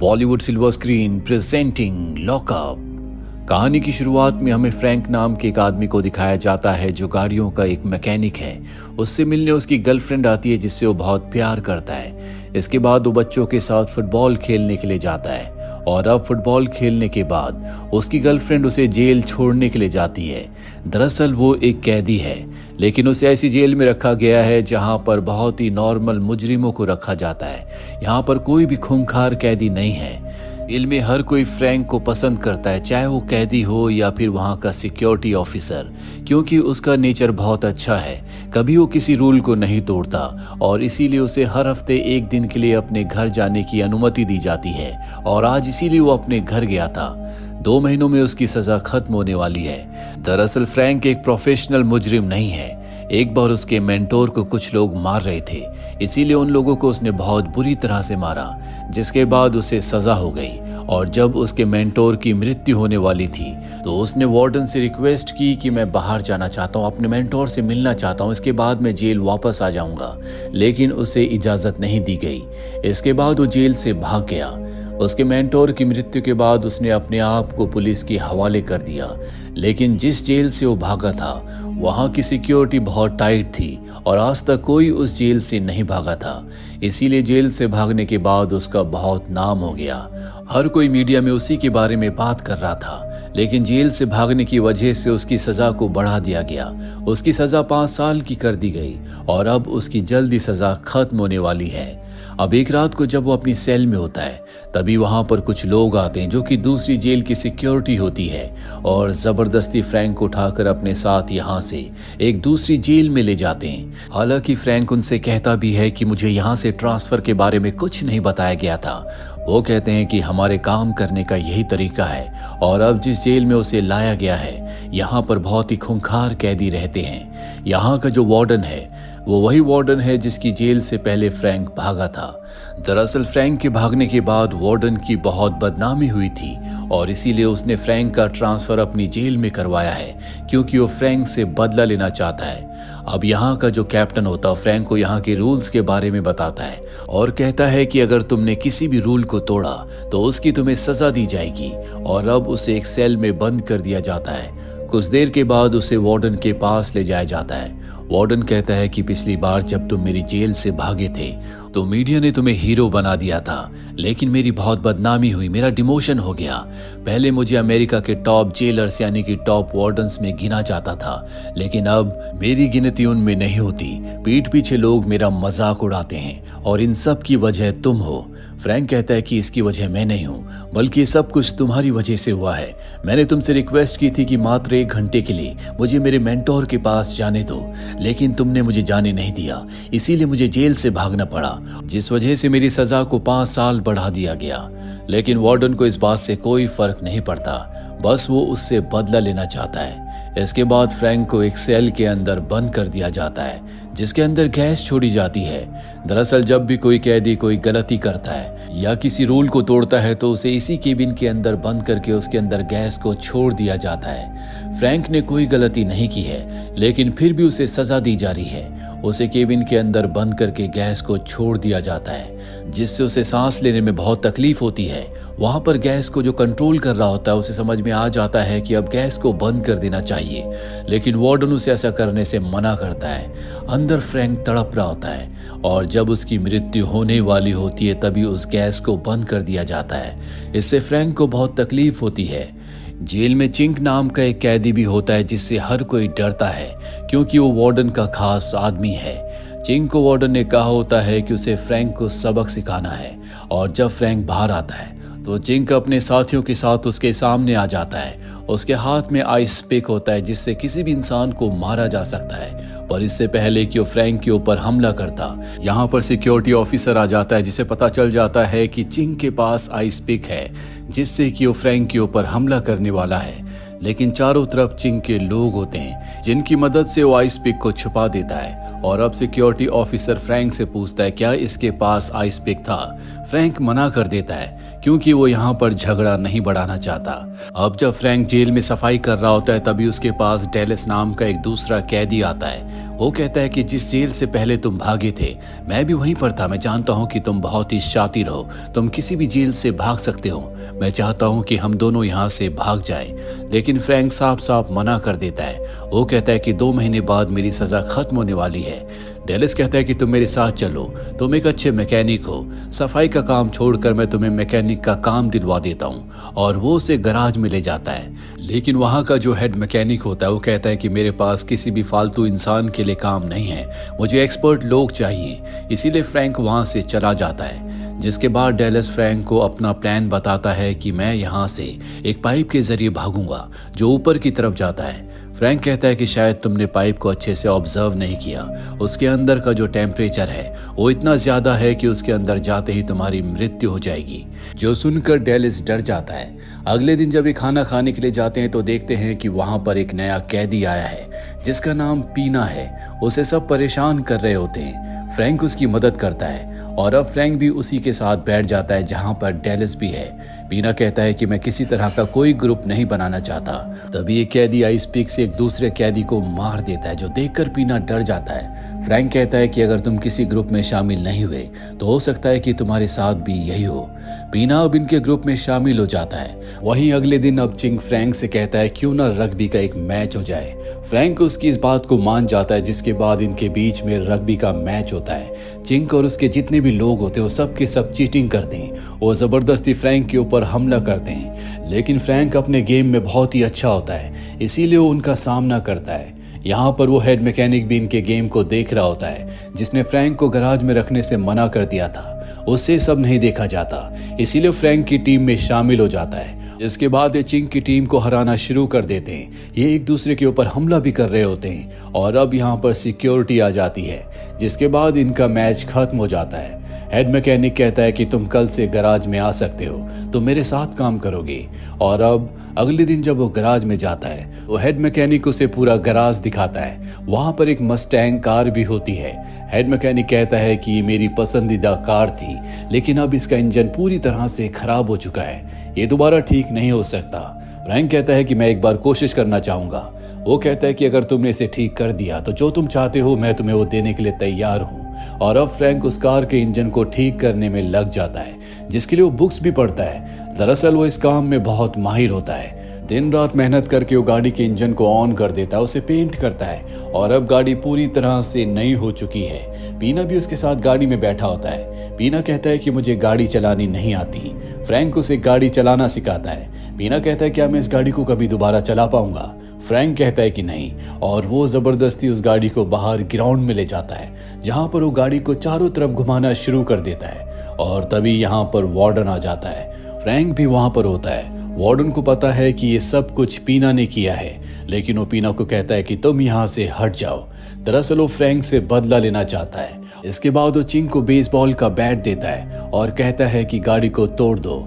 Bollywood silver screen presenting lockup. कहानी की शुरुआत में हमें फ्रैंक नाम के एक आदमी को दिखाया जाता है जो गाड़ियों का एक मैकेनिक है। उससे मिलने उसकी गर्लफ्रेंड आती है जिससे वो बहुत प्यार करता है। इसके बाद वो बच्चों के साथ फुटबॉल खेलने के लिए जाता है और अब फुटबॉल खेलने के बाद उसकी गर्लफ्रेंड उसे जेल छोड़ने के लिए जाती है। दरअसल वो एक कैदी है, लेकिन उसे ऐसी जेल में रखा गया है जहां पर बहुत ही नॉर्मल मुजरिमों को रखा जाता है। यहाँ पर कोई भी खूंखार कैदी नहीं है। जेल में हर कोई फ्रैंक को पसंद करता है, चाहे वो कैदी हो या फिर वहाँ का सिक्योरिटी ऑफिसर, क्योंकि उसका नेचर बहुत अच्छा है। कभी वो किसी रूल को नहीं तोड़ता और इसीलिए उसे हर हफ्ते एक दिन के लिए अपने घर जाने की अनुमति दी जाती है और आज इसीलिए वो अपने घर गया था। 2 महीनों में उसकी सजा खत्म होने वाली है। दरअसल फ्रैंक एक प्रोफेशनल मुजरिम नहीं है। एक बार उसके मेंटोर को कुछ लोग मार रहे थे, इसीलिए उन लोगों को उसने बहुत बुरी तरह से मारा, जिसके बाद उसे सजा हो गई। और जब उसके मेंटोर की मृत्यु होने वाली थी तो उसने वार्डन से रिक्वेस्ट की कि मैं बाहर जाना चाहता हूँ, अपने मेंटोर से मिलना चाहता हूँ, इसके बाद मैं जेल वापस आ जाऊंगा। लेकिन उसे इजाज़त नहीं दी गई। इसके बाद वो जेल से भाग गया। उसके मेंटोर की मृत्यु के बाद उसने अपने आप को पुलिस के हवाले कर दिया। लेकिन जिस जेल से वो भागा था वहाँ की सिक्योरिटी बहुत टाइट थी और आज तक कोई उस जेल से नहीं भागा था। इसीलिए जेल से भागने के बाद उसका बहुत नाम हो गया। हर कोई मीडिया में उसी के बारे में बात कर रहा था। लेकिन जेल से भागने की वजह से उसकी सजा को बढ़ा दिया गया। उसकी सजा 5 साल की कर दी गई और अब उसकी जल्दी सजा खत्म होने वाली है। अब एक रात को जब वो अपनी सेल में होता है तभी वहां पर कुछ लोग आते हैं जो कि दूसरी जेल की सिक्योरिटी होती है और जबरदस्ती फ्रैंक को उठाकर अपने साथ यहां से एक दूसरी जेल में ले जाते हैं। हालांकि फ्रैंक उनसे कहता भी है कि मुझे यहां से ट्रांसफर के बारे में कुछ नहीं बताया गया था। वो कहते हैं कि हमारे काम करने का यही तरीका है और अब जिस जेल में उसे लाया गया है यहाँ पर बहुत ही खूंखार कैदी रहते हैं। यहाँ का जो वार्डन है वो वही वार्डन है जिसकी जेल से पहले फ्रैंक भागा था। दरअसल फ्रैंक के भागने के बाद वार्डन की बहुत बदनामी हुई थी और इसीलिए उसने फ्रैंक का ट्रांसफर अपनी जेल में करवाया है, क्योंकि वो फ्रैंक से बदला लेना चाहता है। अब यहाँ का जो कैप्टन होता है फ्रैंक को यहाँ के रूल्स के बारे में बताता है और कहता है कि अगर तुमने किसी भी रूल को तोड़ा तो उसकी तुम्हें सजा दी जाएगी। और अब उसे एक सेल में बंद कर दिया जाता है। कुछ देर के बाद उसे वार्डन के पास ले जाया जाता है। वार्डन कहता है कि पिछली बार जब तुम मेरी जेल से भागे थे तो मीडिया ने तुम्हें हीरो बना दिया था, लेकिन मेरी बहुत बदनामी हुई, मेरा डिमोशन हो गया। पहले मुझे अमेरिका के टॉप जेलर्स यानी कि टॉप वार्डन्स में गिना जाता था, लेकिन अब मेरी गिनती उनमें नहीं होती। पीठ पीछे लोग मेरा मजाक उड़ाते हैं और इन सब की वजह तुम हो। फ्रैंक कहता है कि इसकी वजह मैं नहीं हूँ, बल्कि ये सब कुछ तुम्हारी वजह से हुआ है। मैंने तुमसे रिक्वेस्ट की थी कि मात्र 1 घंटे के लिए मुझे मेरे मेंटोर के पास जाने दो, लेकिन तुमने मुझे जाने नहीं दिया, इसीलिए मुझे जेल से भागना पड़ा, जिस वजह से मेरी सजा को 5 साल बढ़ा दिया गया। लेकिन वार्डन को इस बात से कोई फर्क नहीं पड़ता, बस वो उससे बदला लेना चाहता है। इसके बाद फ्रैंक को एक सेल के अंदर बंद कर दिया जाता है जिसके अंदर गैस छोड़ी जाती है। दरअसल जब भी कोई कैदी कोई गलती करता है या किसी रूल को तोड़ता है तो उसे इसी केबिन के अंदर बंद करके उसके अंदर गैस को छोड़ दिया जाता है। फ्रैंक ने कोई गलती नहीं की है, लेकिन फिर भी उसे सजा दी जा रही है। उसे केबिन के अंदर बंद करके गैस को छोड़ दिया जाता है, जिससे उसे सांस लेने में बहुत तकलीफ होती है। वहां पर गैस को जो कंट्रोल कर रहा होता है उसे समझ में आ जाता है कि अब गैस को बंद कर देना चाहिए, लेकिन वार्डन उसे ऐसा करने से मना करता है। अंदर फ्रैंक तड़प रहा होता है और जब उसकी मृत्यु होने वाली होती है तभी उस गैस को बंद कर दिया जाता है। इससे फ्रैंक को बहुत तकलीफ होती है। जेल में चिंक नाम का एक कैदी भी होता है जिससे हर कोई डरता है, क्योंकि वो वार्डन का खास आदमी है। चिंक को वार्डन ने कहा होता है कि उसे फ्रैंक को सबक सिखाना है और जब फ्रैंक बाहर आता है तो चिंक अपने साथियों के साथ उसके सामने आ जाता है। उसके हाथ में आइस पिक होता है जिससे किसी भी इंसान को मारा जा सकता है। पर इससे पहले कि वो फ्रैंक के ऊपर हमला करता, यहाँ पर सिक्योरिटी ऑफिसर आ जाता है जिसे पता चल जाता है कि चिंक के पास आइस पिक है जिससे कि वो फ्रैंक के ऊपर हमला करने वाला है। लेकिन चारों तरफ चिंक के लोग होते हैं जिनकी मदद से वो आइस पिक को छुपा देता है। और अब सिक्योरिटी ऑफिसर फ्रैंक से पूछता है क्या इसके पास आइस पिक था। फ्रैंक मना कर देता है क्योंकि वो यहाँ पर झगड़ा नहीं बढ़ाना चाहता। अब जब फ्रैंक जेल में सफाई कर रहा होता है तभी उसके पास डेलिस नाम का एक दूसरा कैदी आता है। वो कहता है कि जिस जेल से पहले तुम भागे थे मैं भी वहीं पर था। मैं जानता हूँ कि तुम बहुत ही शातिर हो, तुम किसी भी जेल से भाग सकते हो। मैं चाहता हूँ कि हम दोनों यहाँ से भाग जाएं। लेकिन फ्रैंक साफ साफ मना कर देता है। वो कहता है कि 2 महीने बाद मेरी सजा खत्म होने वाली है। डेलिस कहता है कि तुम मेरे साथ चलो, तुम एक अच्छे मैकेनिक हो, सफाई का काम छोड़कर मैं तुम्हें मैकेनिक का काम दिलवा देता हूँ। और वो उसे गराज में ले जाता है। लेकिन वहाँ का जो हेड मैकेनिक होता है वो कहता है कि मेरे पास किसी भी फालतू इंसान के लिए काम नहीं है, मुझे एक्सपर्ट लोग चाहिए। इसीलिए फ्रैंक वहाँ से चला जाता है। जिसके बाद डेलिस फ्रैंक को अपना प्लान बताता है कि मैं यहाँ से एक पाइप के जरिए भागूंगा जो ऊपर की तरफ जाता है। फ्रैंक कहता है कि शायद तुमने पाइप को अच्छे से ऑब्जर्व नहीं किया, उसके अंदर का जो टेम्परेचर है वो इतना ज्यादा है कि उसके अंदर जाते ही तुम्हारी मृत्यु हो जाएगी। जो सुनकर डेलिस डर जाता है। अगले दिन जब ये खाना खाने के लिए जाते हैं तो देखते हैं कि वहां पर एक नया कैदी आया है जिसका नाम पीना है। उसे सब परेशान कर रहे होते हैं। फ्रैंक उसकी मदद करता है और अब फ्रैंक भी उसी के साथ बैठ जाता है जहां पर डेलिस भी है। पीना कहता है कि मैं किसी तरह का कोई ग्रुप नहीं बनाना चाहता। तभी एक कैदी आइस पिक से एक दूसरे कैदी को मार देता है जो देखकर पीना डर जाता है। फ्रैंक कहता है कि अगर तुम किसी ग्रुप में शामिल नहीं हुए तो हो सकता है कि तुम्हारे साथ भी यही हो। पीना अब इनके ग्रुप में शामिल हो जाता है। वहीं अगले दिन अब चिंग फ्रैंक से कहता है क्यों ना रग्बी का एक मैच हो जाए। फ्रैंक उसकी इस बात को मान जाता है जिसके बाद इनके बीच में रग्बी का मैच होता है। चिंग और उसके जितने भी लोग होते हैं वो सब के सब चीटिंग करते हैं। वो जबरदस्ती फ्रैंक के ऊपर हमला करते हैं। लेकिन फ्रैंक अपने गेम में बहुत ही अच्छा होता है इसीलिए वो उनका सामना करता है। यहाँ पर वो हेड मैकेनिक भी इनके गेम को देख रहा होता है जिसने फ्रैंक को गराज में रखने से मना कर दिया था। उससे सब नहीं देखा जाता इसीलिए फ्रैंक की टीम में शामिल हो जाता है। इसके बाद ये चिंग की टीम को हराना शुरू कर देते हैं। ये एक दूसरे के ऊपर हमला भी कर रहे होते हैं और अब यहाँ पर सिक्योरिटी आ जाती है जिसके बाद इनका मैच खत्म हो जाता है। हेड मैकेनिक कहता है कि तुम कल से गराज में आ सकते हो, तुम मेरे साथ काम करोगे। और अब अगले दिन जब वो गराज में जाता है वो हेड मैकेनिक उसे पूरा गराज दिखाता है। वहां पर एक मस्टैंग कार भी होती है। हेड मैकेनिक कहता है कि ये मेरी पसंदीदा कार थी लेकिन अब इसका इंजन पूरी तरह से खराब हो चुका है, ये दोबारा ठीक नहीं हो सकता। फ्रैंक कहता है कि मैं एक बार कोशिश करना चाहूंगा। वो कहता है कि अगर तुमने इसे ठीक कर दिया तो जो तुम चाहते हो मैं तुम्हें वो देने के लिए तैयार हूँ। और अब फ्रैंक उस कार के इंजन को ठीक करने में लग जाता है जिसके लिए वो बुक्स भी पढ़ता है। दरअसल वो इस काम में बहुत माहिर होता है। दिन रात मेहनत करके वो गाड़ी के इंजन को ऑन कर देता है, उसे पेंट करता है और अब गाड़ी पूरी तरह से नई हो चुकी है। पीना भी उसके साथ गाड़ी में बैठा होता है। पीना कहता है कि मुझे गाड़ी चलानी नहीं आती। फ्रैंक उसे गाड़ी चलाना सिखाता है। पीना कहता है क्या मैं इस गाड़ी को कभी दोबारा चला पाऊंगा। फ्रैंक कहता है कि नहीं और वो जबरदस्ती उस गाड़ी को बाहर ग्राउंड में ले जाता है जहां पर वो गाड़ी को चारों तरफ घुमाना शुरू कर देता है। और तभी यहाँ पर वार्डन आ जाता है। फ्रैंक भी वहां पर होता है। वार्डन को पता है कि ये सब कुछ पीना ने किया है लेकिन वो पीना को कहता है कि तुम यहाँ से हट जाओ। दरअसल वो फ्रैंक से बदला लेना चाहता है। इसके बाद वो चिंग को बेसबॉल का बैट देता है और कहता है कि गाड़ी को तोड़ दो।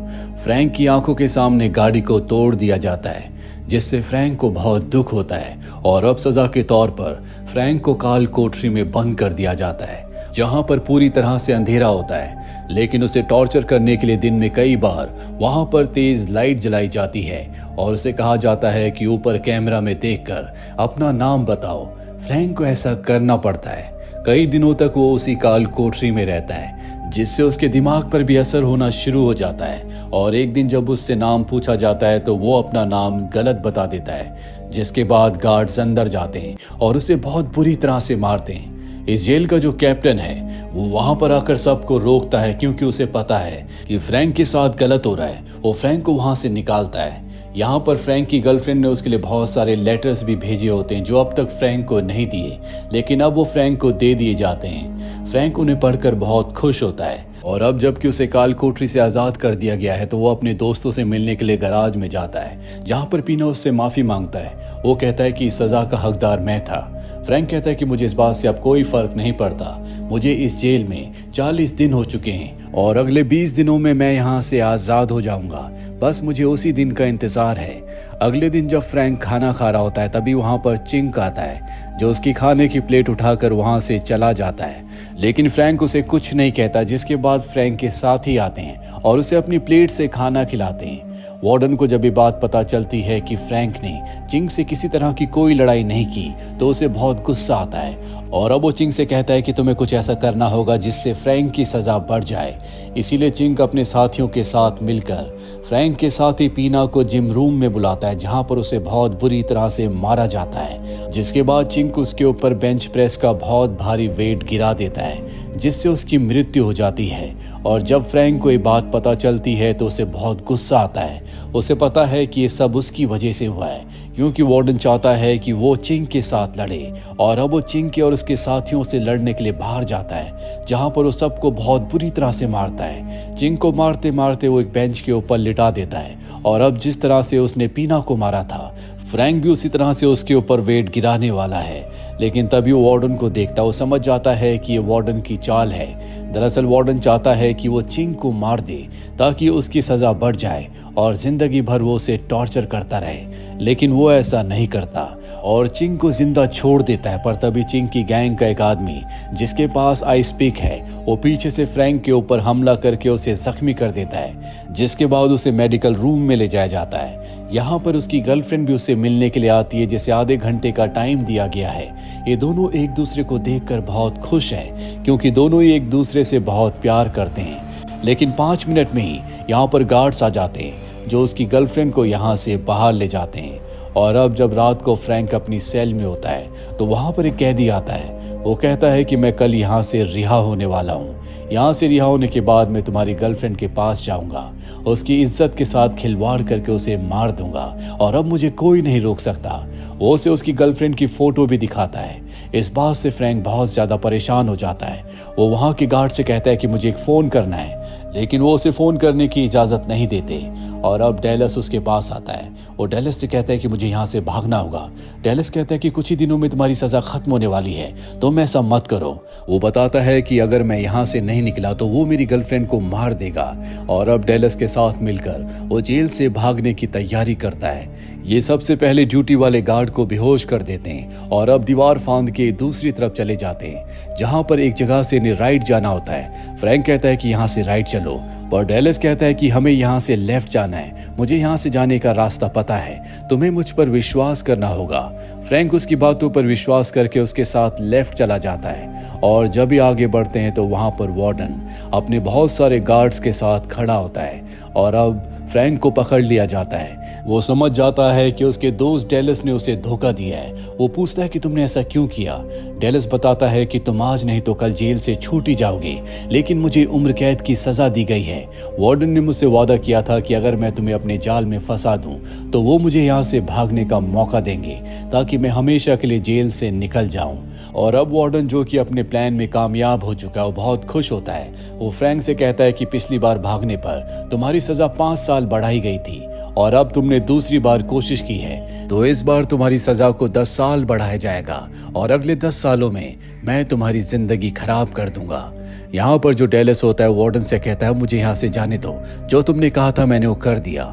फ्रैंक की आंखों के सामने गाड़ी को तोड़ दिया जाता है जिससे फ्रैंक को बहुत दुख होता है और अब सजा के तौर पर फ्रैंक को काल कोठरी में बंद कर दिया जाता है जहां पर पूरी तरह से अंधेरा होता है। लेकिन उसे टॉर्चर करने के लिए दिन में कई बार वहां पर तेज लाइट जलाई जाती है और उसे कहा जाता है कि ऊपर कैमरा में देखकर अपना नाम बताओ। फ्रैंक को ऐसा करना पड़ता है। कई दिनों तक वो उसी काल कोठरी में रहता है जिससे उसके दिमाग पर भी असर होना शुरू हो जाता है। और एक दिन जब उससे नाम पूछा जाता है तो वो अपना नाम गलत बता देता है जिसके बाद गार्ड्स अंदर जाते हैं और उसे बहुत बुरी तरह से मारते हैं। इस जेल का जो कैप्टन है वो वहां पर आकर सबको रोकता है क्योंकि उसे पता है कि फ्रैंक के साथ गलत हो रहा है। वो फ्रैंक को वहां से निकालता है। यहाँ पर फ्रैंक की गर्लफ्रेंड ने उसके लिए बहुत सारे लेटर्स भी भेजे होते हैं जो अब तक फ्रैंक को नहीं दिए लेकिन अब वो फ्रैंक को दे दिए जाते हैं। फ्रैंक उन्हें पढ़कर बहुत खुश होता है और अब जबकि उसे काल कोठरी से आज़ाद कर दिया गया है तो वो अपने दोस्तों से मिलने के लिए गराज में जाता है जहाँ पर पीना उससे माफ़ी मांगता है। वो कहता है कि इस सज़ा का हकदार मैं था। फ्रैंक कहता है कि मुझे इस बात से अब कोई फर्क नहीं पड़ता, मुझे इस जेल में 40 दिन हो चुके हैं और अगले 20 दिनों में मैं यहाँ से आज़ाद हो जाऊंगा, बस मुझे उसी दिन का इंतज़ार है। अगले दिन जब फ्रैंक खाना खा रहा होता है तभी वहाँ पर चिंक आता है जो उसकी खाने की प्लेट उठाकर वहाँ से चला जाता है, लेकिन फ्रैंक उसे कुछ नहीं कहता, जिसके बाद फ्रैंक के साथी आते हैं और उसे अपनी प्लेट से खाना खिलाते हैं। वार्डन को जब ये बात पता चलती है कि फ्रैंक ने चिंग से किसी तरह की कोई लड़ाई नहीं की तो उसे बहुत गुस्सा आता है और अब वो चिंग से कहता है कि तुम्हें कुछ ऐसा करना होगा जिससे फ्रैंक की सज़ा बढ़ जाए। इसीलिए चिंग अपने साथियों के साथ मिलकर फ्रैंक के साथी पीना को जिम रूम में बुलाता है जहां पर उसे बहुत बुरी तरह से मारा जाता है, जिसके बाद चिंग उसके ऊपर बेंच प्रेस का बहुत भारी वेट गिरा देता है जिससे उसकी मृत्यु हो जाती है। और जब फ्रैंक को ये बात पता चलती है तो उसे बहुत गुस्सा आता है। उसे पता है कि ये सब उसकी वजह से हुआ है क्योंकि वार्डन चाहता है कि वो चिंग के साथ लड़े और अब वो चिंग के और उसके साथियों से लड़ने के लिए बाहर जाता है जहां पर वो सबको बहुत बुरी तरह से मारता है। चिंग को मारते मारते वो एक बेंच के ऊपर लिटा देता है और अब जिस तरह से उसने पीना को मारा था फ्रैंक भी उसी तरह से उसके ऊपर वेट गिराने वाला है, लेकिन तभी वो वार्डन को देखता, वो समझ जाता है कि ये वार्डन की चाल है। दरअसल वार्डन चाहता है कि वो चिंग को मार दे ताकि उसकी सज़ा बढ़ जाए और जिंदगी भर वो उसे टॉर्चर करता रहे, लेकिन वो ऐसा नहीं करता और चिंग को जिंदा छोड़ देता है। पर तभी चिंग की गैंग का एक आदमी जिसके पास आइस पिक है वो पीछे से फ्रैंक के ऊपर हमला करके उसे जख्मी कर देता है, जिसके बाद उसे मेडिकल रूम में ले जाया जाता है। यहाँ पर उसकी गर्लफ्रेंड भी उससे मिलने के लिए आती है जिसे आधे घंटे का टाइम दिया गया है। ये दोनों एक दूसरे को देखकर बहुत खुश है क्योंकि दोनों ही एक दूसरे से बहुत प्यार करते हैं, लेकिन 5 मिनट में ही यहाँ पर गार्ड्स आ जाते हैं जो उसकी गर्लफ्रेंड को यहाँ से बाहर ले जाते हैं। और अब जब रात को फ्रैंक अपनी सेल में होता है तो वहाँ पर एक कैदी आता है। वो कहता है कि मैं कल यहाँ से रिहा होने वाला हूँ, यहाँ से रिहा होने के बाद मैं तुम्हारी गर्लफ्रेंड के पास जाऊँगा, उसकी इज्जत के साथ खिलवाड़ करके उसे मार दूंगा और अब मुझे कोई नहीं रोक सकता। वो उसे उसकी गर्लफ्रेंड की फ़ोटो भी दिखाता है। इस बात से फ्रैंक बहुत ज़्यादा परेशान हो जाता है। वो वहाँ के गार्ड से कहता है कि मुझे एक फ़ोन करना है, लेकिन वो उसे फ़ोन करने की इजाज़त नहीं देते और अब डेलस उसके पास आता है। वो डेलस से कहता है कि मुझे यहाँ से भागना होगा। डेलस कहता है कि कुछ ही दिनों में तुम्हारी सज़ा ख़त्म होने वाली है, तो ऐसा मत करो। वो बताता है कि अगर मैं यहाँ से नहीं निकला तो वो मेरी गर्लफ्रेंड को मार देगा और अब डेलस के साथ मिलकर वो जेल से भागने की तैयारी करता है। ये सबसे पहले ड्यूटी वाले गार्ड को बेहोश कर देते हैं और अब दीवार फांद के दूसरी तरफ चले जाते हैं जहां पर एक जगह से इन्हें राइट जाना होता है। फ्रैंक कहता है कि यहाँ से राइट चलो, पर डेलस कहता है कि हमें यहाँ से लेफ्ट जाना है, मुझे यहाँ से जाने का रास्ता पता है, तुम्हें मुझ पर विश्वास करना होगा। फ्रैंक उसकी बातों पर विश्वास करके उसके साथ लेफ्ट चला जाता है और जब भी आगे बढ़ते हैं तो वहाँ पर वार्डन अपने बहुत सारे गार्ड्स के साथ खड़ा होता है और अब फ्रैंक को पकड़ लिया जाता है। वो समझ जाता है कि उसके दोस्त डेलस ने उसे धोखा दिया है। वो पूछता है कि तुमने ऐसा क्यों किया। डेलस बताता है कि तुम आज नहीं तो कल जेल से छूट ही जाओगे, लेकिन मुझे उम्र कैद की सजा दी गई है। वार्डन ने मुझसे वादा किया था कि अगर मैं तुम्हें अपने जाल में फंसा दूं तो वो मुझे यहाँ से भागने का मौका देंगे ताकि मैं हमेशा के लिए जेल से निकल जाऊं। और अब वार्डन जो कि अपने प्लान में कामयाब हो चुका है वो बहुत खुश होता है। वो फ्रैंक से कहता है कि पिछली बार भागने पर तुम्हारी सजा 5 साल बढ़ाई गई थी और अब तुमने दूसरी बार कोशिश की है तो इस बार तुम्हारी सजा को 10 साल बढ़ाया जाएगा और अगले 10 सालों में मैं तुम्हारी जिंदगी खराब कर दूंगा। यहाँ पर जो डेलस होता है वार्डन से कहता है मुझे यहाँ से जाने दो, जो तुमने कहा था मैंने वो कर दिया।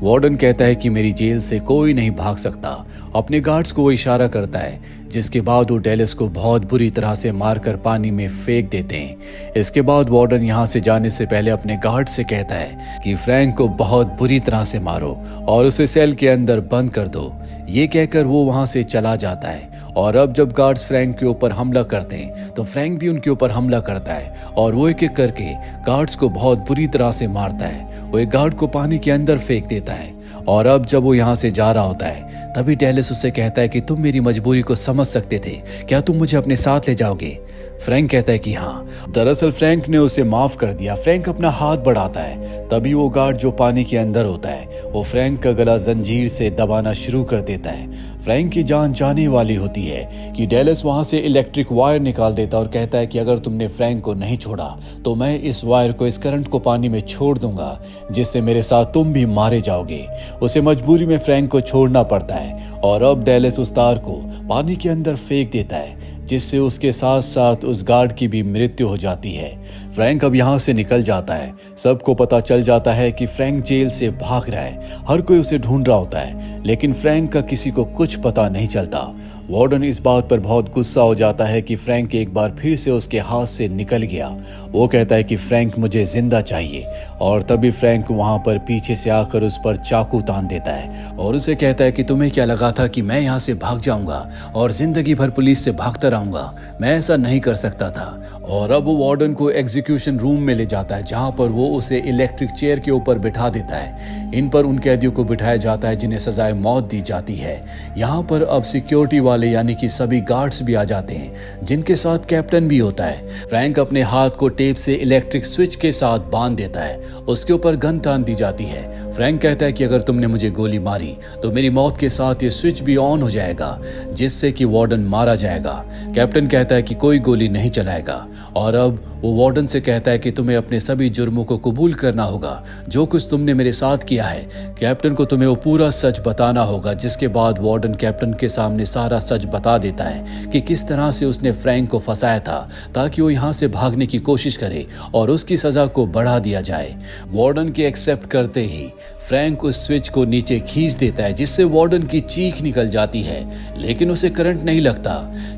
वार्डन कहता है कि मेरी जेल से कोई नहीं भाग सकता। अपने गार्ड्स को वो इशारा करता है, जिसके बाद वो डेलस को बहुत बुरी तरह से मारकर पानी में फेंक देते हैं। इसके बाद वार्डन यहाँ से जाने से पहले अपने गार्ड से कहता है कि फ्रैंक को बहुत बुरी तरह से मारो और उसे सेल के अंदर बंद कर दो। ये कहकर वो वहाँ से चला जाता है और अब जब गार्ड्स फ्रैंक के ऊपर हमला करते हैं तो फ्रैंक भी उनके ऊपर हमला करता है और वो एक एक करके गार्ड्स को बहुत बुरी तरह से मारता है। वो एक गार्ड को पानी के अंदर फेंक देता है और अब जब वो यहाँ से जा रहा होता है तभी डेलस उससे कहता है कि तुम मेरी मजबूरी को समझ सकते थे, क्या तुम मुझे अपने साथ ले जाओगे। फ्रैंक कहता है कि हाँ। दरअसल फ्रैंक ने उसे माफ कर दिया। फ्रैंक अपना हाथ बढ़ाता है, तभी वो गार्ड जो पानी के अंदर होता है वो फ्रैंक का गला जंजीर से दबाना शुरू कर देता है। फ्रैंक की जान जाने वाली होती है कि डेलस वहां से इलेक्ट्रिक वायर निकाल देता और कहता है कि अगर तुमने फ्रैंक को नहीं छोड़ा तो मैं इस वायर को, इस करंट को पानी में छोड़ दूंगा, जिससे मेरे साथ तुम भी मारे जाओगे। उसे मजबूरी में फ्रैंक को छोड़ना पड़ता है और अब डेलस उस तार को पानी के अंदर फेंक देता है, जिससे उसके साथ साथ उस गार्ड की भी मृत्यु हो जाती है। फ्रैंक अब यहाँ से निकल जाता है। सबको पता चल जाता है कि फ्रैंक जेल से भाग रहा है। हर कोई उसे ढूंढ रहा होता है, लेकिन फ्रैंक का किसी को कुछ पता नहीं चलता। वार्डन इस बात पर बहुत गुस्सा हो जाता है कि फ्रैंक एक बार फिर से उसके हाथ से निकल गया। वो कहता है कि फ्रैंक मुझे जिंदा चाहिए, और तभी फ्रैंक वहां पर पीछे से आकर उस पर चाकू तान देता है और उसे कहता है कि तुम्हें क्या लगा था कि मैं यहाँ से भाग जाऊंगा और जिंदगी भर पुलिस से भागता रहूंगा? मैं ऐसा नहीं कर सकता था। और अब वो वार्डन को एग्जीक्यूशन रूम में ले जाता है, जहां पर वो उसे इलेक्ट्रिक चेयर के ऊपर बिठा देता है। इन पर उन कैदियों को बिठाया जाता है जिन्हें सजाए मौत दी जाती है। यहाँ पर अब सिक्योरिटी वाले यानी कि सभी गार्ड्स भी आ जाते हैं, जिनके साथ कैप्टन भी होता है। फ्रैंक अपने हाथ को टेप से इलेक्ट्रिक स्विच के साथ बांध देता है। उसके ऊपर गन तान दी जाती है। फ्रैंक कहता है कि अगर तुमने मुझे गोली मारी तो मेरी मौत के साथ ये स्विच भी ऑन हो जाएगा, जिससे कि वार्डन मारा जाएगा। कैप्टन कहता है कि कोई गोली नहीं चलाएगा, और अब वो वार्डन से कहता है कि तुम्हें अपने सभी जुर्मों को कबूल करना होगा, जो कुछ तुमने मेरे साथ किया है। कैप्टन को तुम्हें वो पूरा सच बताना होगा। जिसके बाद वार्डन कैप्टन के सामने सारा सच बता देता है कि किस तरह से उसने फ्रैंक को फंसाया था ताकि वो यहाँ से भागने की कोशिश करे और उसकी सजा को बढ़ा दिया जाए। वार्डन के एक्सेप्ट करते ही फ्रैंक उस स्विच को नीचे खींच देता है, जिससे वार्डन की चीख निकल जाती है, लेकिन उसे करंट नहीं लगता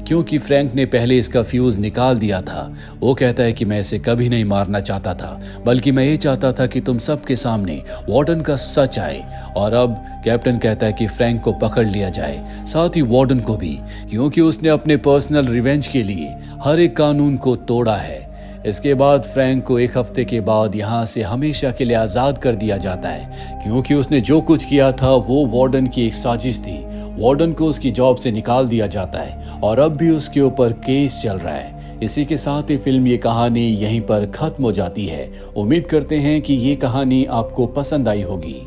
क्योंकि फ्रैंक ने पहले इसका फ्यूज निकाल दिया था। वो कहता है कि मैं इसे कभी नहीं मारना चाहता था, बल्कि मैं ये चाहता था कि तुम सबके सामने वार्डन का सच आए। और अब कैप्टन कहता है कि फ्रैंक को पकड़ लिया जाए, साथ ही वार्डन को भी, क्योंकि उसने अपने पर्सनल रिवेंज के लिए हर एक कानून को तोड़ा है। इसके बाद फ्रैंक को एक हफ्ते के बाद यहाँ से हमेशा के लिए आज़ाद कर दिया जाता है, क्योंकि उसने जो कुछ किया था वो वार्डन की एक साजिश थी। वार्डन को उसकी जॉब से निकाल दिया जाता है और अब भी उसके ऊपर केस चल रहा है। इसी के साथ ही फिल्म ये कहानी यहीं पर खत्म हो जाती है। उम्मीद करते हैं कि ये कहानी आपको पसंद आई होगी।